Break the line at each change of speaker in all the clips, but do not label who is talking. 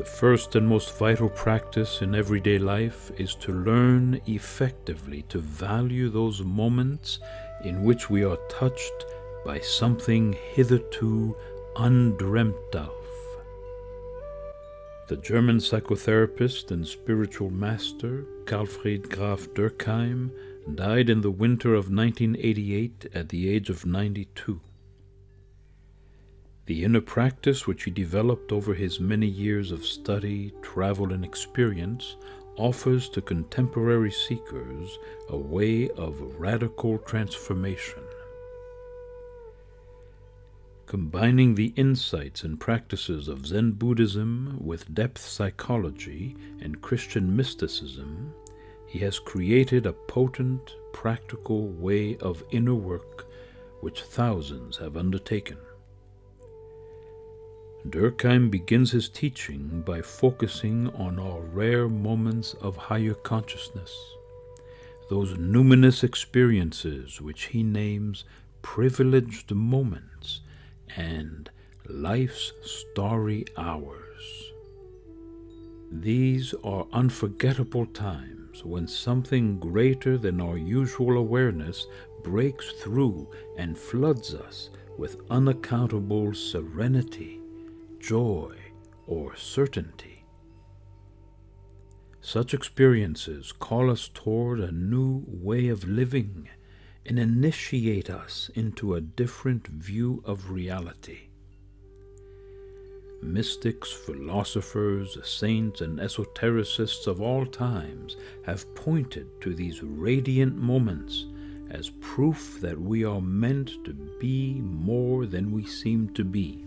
The first and most vital practice in everyday life is to learn effectively to value those moments in which we are touched by something hitherto undreamt of. The German psychotherapist and spiritual master Karlfried Graf Durckheim died in the winter of 1988 at the age of 92. The inner practice which he developed over his many years of study, travel, and experience offers to contemporary seekers a way of radical transformation. Combining the insights and practices of Zen Buddhism with depth psychology and Christian mysticism, he has created a potent, practical way of inner work which thousands have undertaken. Durkheim begins his teaching by focusing on our rare moments of higher consciousness, those numinous experiences which he names privileged moments and life's starry hours. These are unforgettable times when something greater than our usual awareness breaks through and floods us with unaccountable serenity, joy, or certainty. Such experiences call us toward a new way of living and initiate us into a different view of reality. Mystics, philosophers, saints, and esotericists of all times have pointed to these radiant moments as proof that we are meant to be more than we seem to be.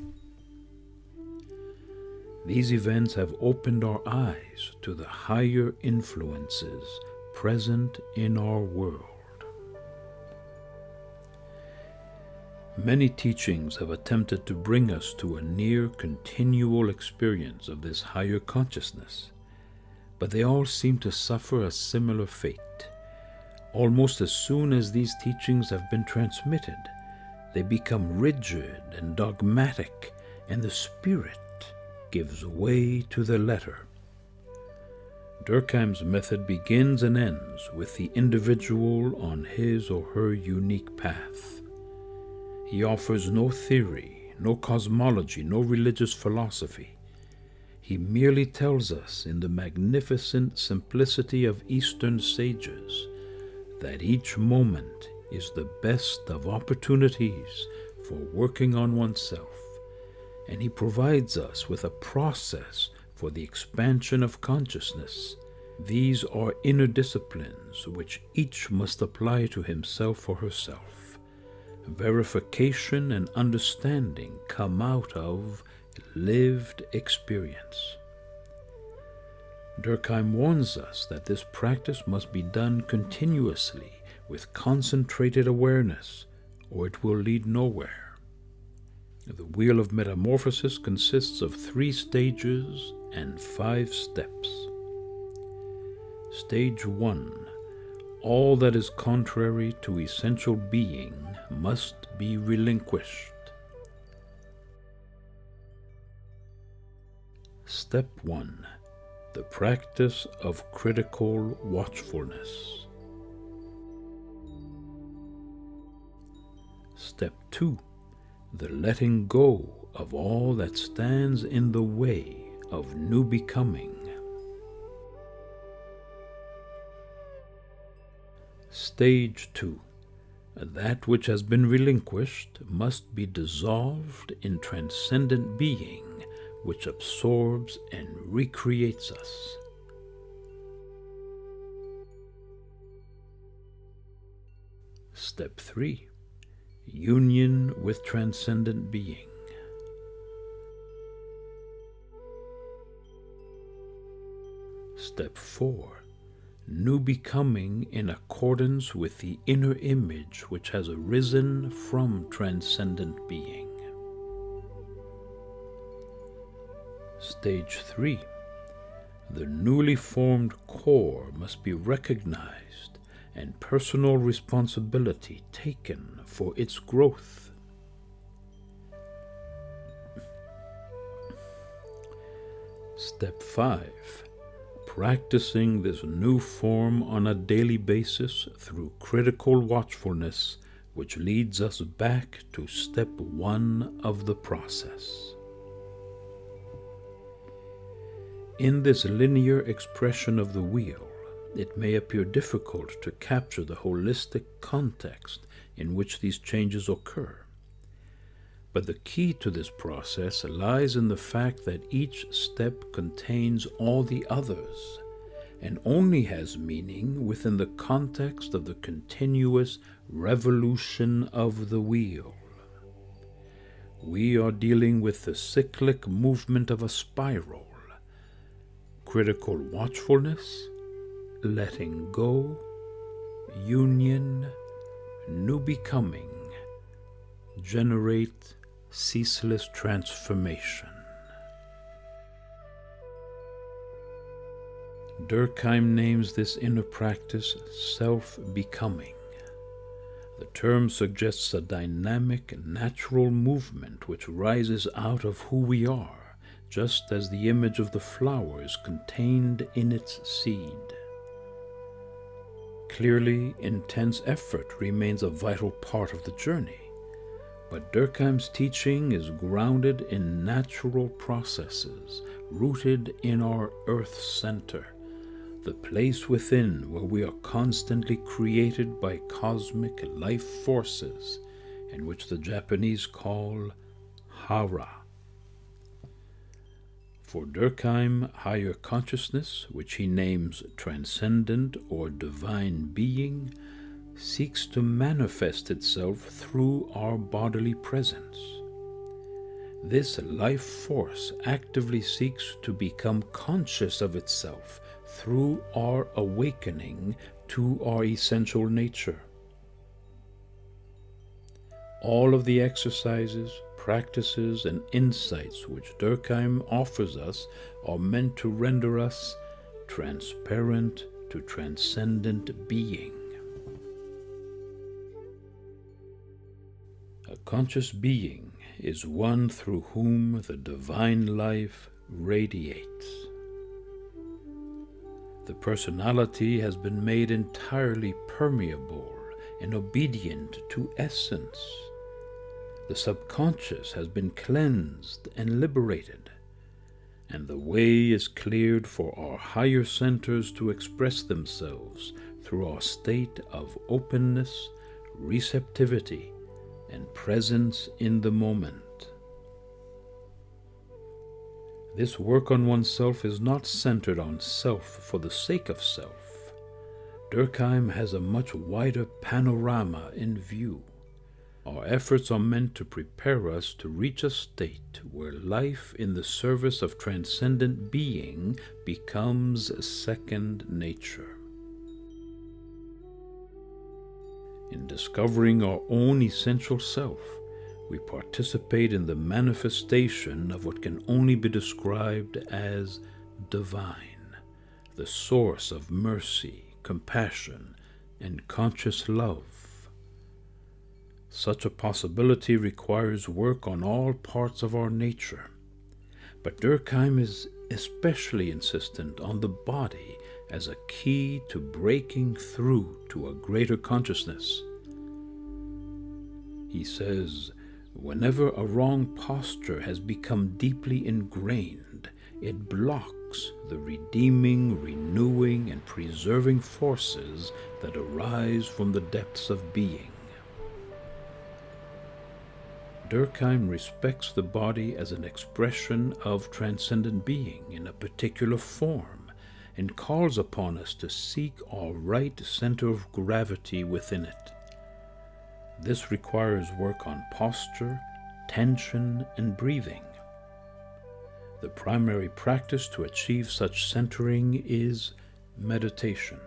These events have opened our eyes to the higher influences present in our world. Many teachings have attempted to bring us to a near continual experience of this higher consciousness, but they all seem to suffer a similar fate. Almost as soon as these teachings have been transmitted, they become rigid and dogmatic, and the spirit gives way to the letter. Durkheim's method begins and ends with the individual on his or her unique path. He offers no theory, no cosmology, no religious philosophy. He merely tells us in the magnificent simplicity of Eastern sages that each moment is the best of opportunities for working on oneself, and he provides us with a process for the expansion of consciousness. These are inner disciplines which each must apply to himself or herself. Verification and understanding come out of lived experience. Durkheim warns us that this practice must be done continuously with concentrated awareness, or it will lead nowhere. The wheel of metamorphosis consists of 3 stages and 5 steps. Stage 1. All that is contrary to essential being must be relinquished. Step 1. The practice of critical watchfulness. Step 2. The letting go of all that stands in the way of new becoming. Stage 2. That which has been relinquished must be dissolved in transcendent being, which absorbs and recreates us. Step 3. Union with transcendent being. Step 4. New becoming in accordance with the inner image which has arisen from transcendent being. Stage 3. The newly formed core must be recognized and personal responsibility taken for its growth. Step 5. Practicing this new form on a daily basis through critical watchfulness, which leads us back to step 1 of the process. In this linear expression of the wheel, it may appear difficult to capture the holistic context in which these changes occur. But the key to this process lies in the fact that each step contains all the others and only has meaning within the context of the continuous revolution of the wheel. We are dealing with the cyclic movement of a spiral. Critical watchfulness, letting go, union, new becoming, generate ceaseless transformation. Durkheim names this inner practice self-becoming. The term suggests a dynamic, natural movement which rises out of who we are, just as the image of the flower is contained in its seed. Clearly, intense effort remains a vital part of the journey. But Durkheim's teaching is grounded in natural processes, rooted in our earth center, the place within where we are constantly created by cosmic life forces, and which the Japanese call hara. For Durkheim, higher consciousness, which he names transcendent or divine being, seeks to manifest itself through our bodily presence. This life force actively seeks to become conscious of itself through our awakening to our essential nature. All of the exercises, practices, and insights which Durkheim offers us are meant to render us transparent to transcendent being. A conscious being is one through whom the divine life radiates. The personality has been made entirely permeable and obedient to essence. The subconscious has been cleansed and liberated, and the way is cleared for our higher centers to express themselves through our state of openness, receptivity, and presence in the moment. This work on oneself is not centered on self for the sake of self. Durkheim has a much wider panorama in view. Our efforts are meant to prepare us to reach a state where life in the service of transcendent being becomes second nature. In discovering our own essential self, we participate in the manifestation of what can only be described as divine, the source of mercy, compassion, and conscious love. Such a possibility requires work on all parts of our nature, but Durkheim is especially insistent on the body as a key to breaking through to a greater consciousness. He says, whenever a wrong posture has become deeply ingrained, it blocks the redeeming, renewing, and preserving forces that arise from the depths of being. Durkheim respects the body as an expression of transcendent being in a particular form, and calls upon us to seek our right center of gravity within it. This requires work on posture, tension, and breathing. The primary practice to achieve such centering is meditation.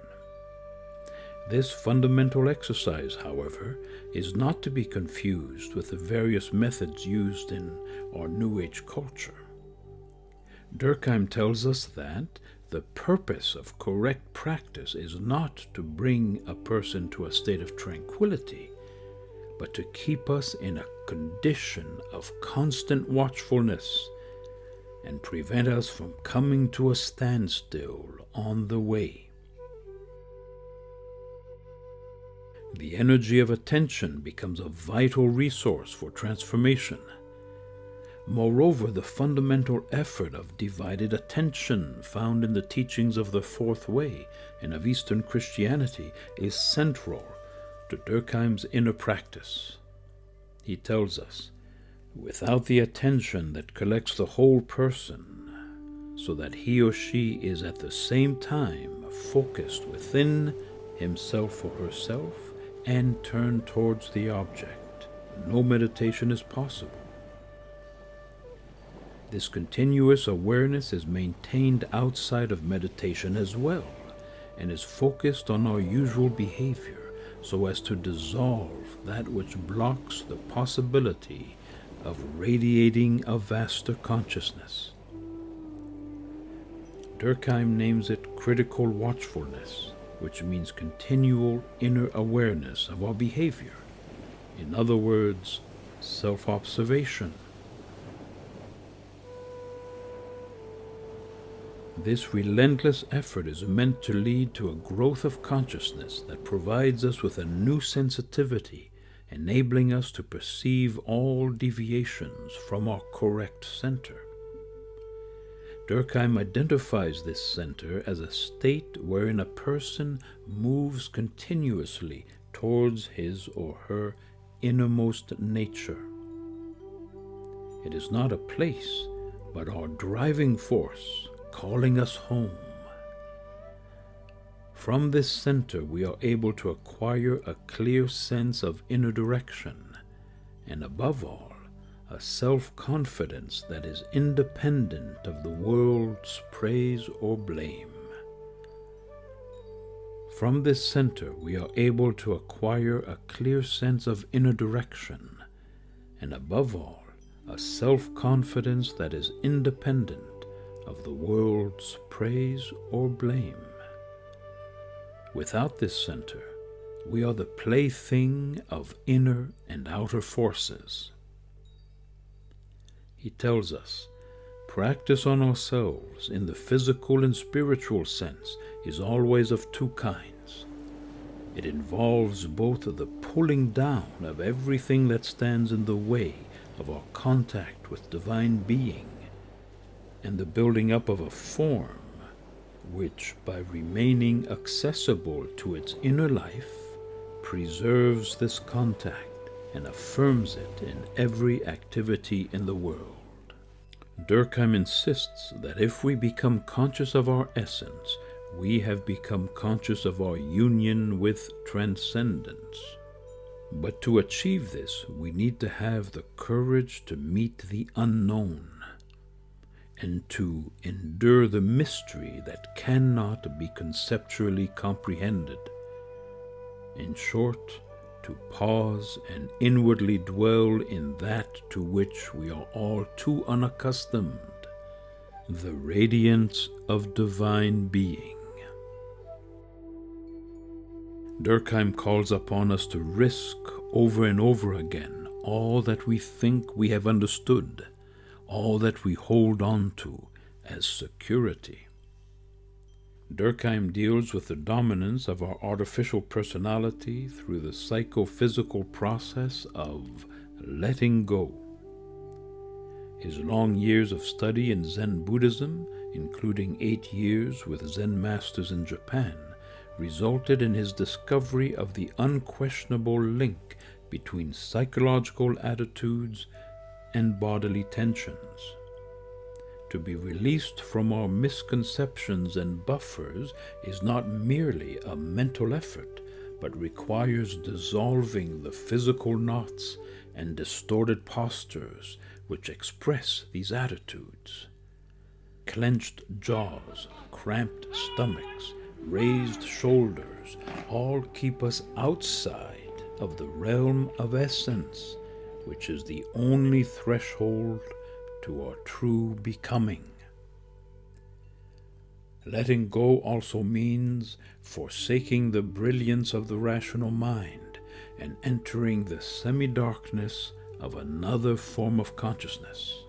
This fundamental exercise, however, is not to be confused with the various methods used in our New Age culture. Durkheim tells us that the purpose of correct practice is not to bring a person to a state of tranquility, but to keep us in a condition of constant watchfulness and prevent us from coming to a standstill on the way. The energy of attention becomes a vital resource for transformation. Moreover, the fundamental effort of divided attention found in the teachings of the Fourth Way and of Eastern Christianity is central to Durkheim's inner practice. He tells us, without the attention that collects the whole person, so that he or she is at the same time focused within himself or herself and turned towards the object, no meditation is possible. This continuous awareness is maintained outside of meditation as well, and is focused on our usual behavior so as to dissolve that which blocks the possibility of radiating a vaster consciousness. Durkheim names it critical watchfulness, which means continual inner awareness of our behavior. In other words, self-observation. This relentless effort is meant to lead to a growth of consciousness that provides us with a new sensitivity, enabling us to perceive all deviations from our correct center. Durkheim identifies this center as a state wherein a person moves continuously towards his or her innermost nature. It is not a place, but our driving force, calling us home. From this center, we are able to acquire a clear sense of inner direction, and above all, a self-confidence that is independent of the world's praise or blame. From this center, we are able to acquire a clear sense of inner direction, and above all, a self-confidence that is independent of the world's praise or blame. Without this center, we are the plaything of inner and outer forces. He tells us, practice on ourselves in the physical and spiritual sense is always of two kinds. It involves both the pulling down of everything that stands in the way of our contact with divine being, and the building up of a form which, by remaining accessible to its inner life, preserves this contact and affirms it in every activity in the world. Durkheim insists that if we become conscious of our essence, we have become conscious of our union with transcendence. But to achieve this, we need to have the courage to meet the unknown and to endure the mystery that cannot be conceptually comprehended. In short, to pause and inwardly dwell in that to which we are all too unaccustomed, the radiance of divine being. Durkheim calls upon us to risk over and over again all that we think we have understood, all that we hold on to as security. Durkheim deals with the dominance of our artificial personality through the psychophysical process of letting go. His long years of study in Zen Buddhism, including 8 years with Zen masters in Japan, resulted in his discovery of the unquestionable link between psychological attitudes and bodily tensions. To be released from our misconceptions and buffers is not merely a mental effort, but requires dissolving the physical knots and distorted postures which express these attitudes. Clenched jaws, cramped stomachs, raised shoulders all keep us outside of the realm of essence, which is the only threshold to our true becoming. Letting go also means forsaking the brilliance of the rational mind and entering the semi-darkness of another form of consciousness.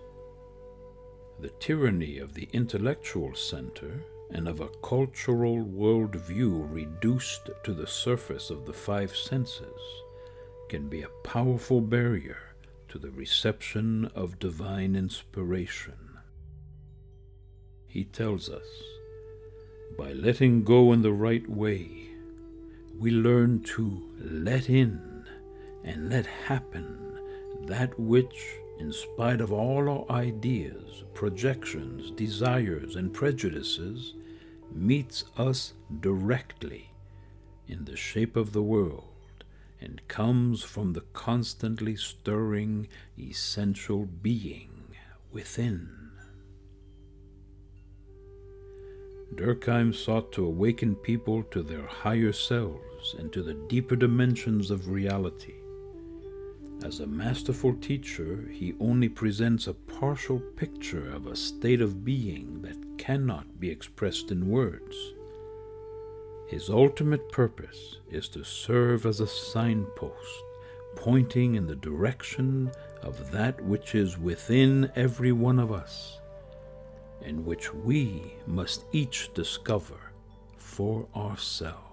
The tyranny of the intellectual center and of a cultural worldview reduced to the surface of the five senses can be a powerful barrier to the reception of divine inspiration. He tells us, by letting go in the right way, we learn to let in and let happen that which, in spite of all our ideas, projections, desires, and prejudices, meets us directly in the shape of the world and comes from the constantly stirring, essential being within. Durkheim sought to awaken people to their higher selves and to the deeper dimensions of reality. As a masterful teacher, he only presents a partial picture of a state of being that cannot be expressed in words. His ultimate purpose is to serve as a signpost, pointing in the direction of that which is within every one of us, and which we must each discover for ourselves.